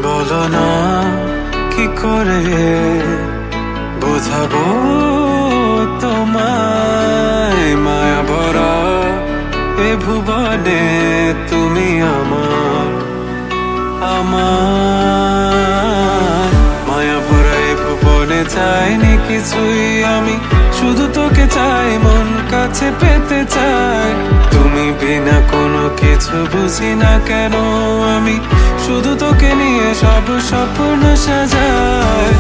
বলো না কি করে বোঝাবো তোমায়, মায়া ভরা এ ভুবনে তুমি আমার আমার মায়া ভরা এ ভুবনে চাইনি কিছুই আমি, শুধু তোকে চাই, মন কাছে পেতে চাই। তুমি বিনা কোনো কিছু বুঝি না কেন আমি, শুধু তোকে নিয়ে সব স্বপ্ন সাজাই।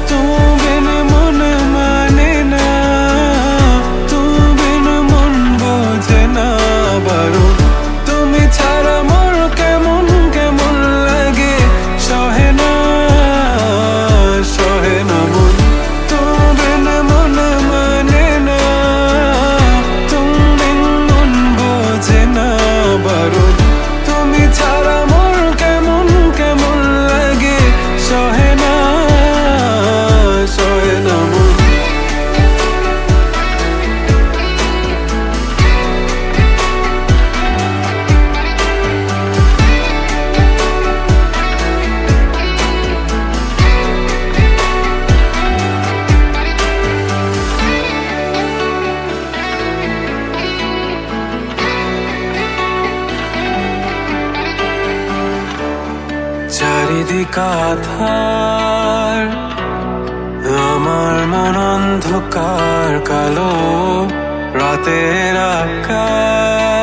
তুমি বিনা মন মানে না, তুমি বিনা মন বোঝে না বারো। তুমি ছাড়া মোর কেমন কেমন লাগে, সহে না সহে না মন। তুমি বিনা মন মানে না, তুমি বিনা মন বোঝে না বারো। তুমি ছাড়া মোর কেমন কেমন লাগে, সহে না সহে না মন। চারিদিক আধার, আমার মন অন্ধকার কালো, রাতের আকাশ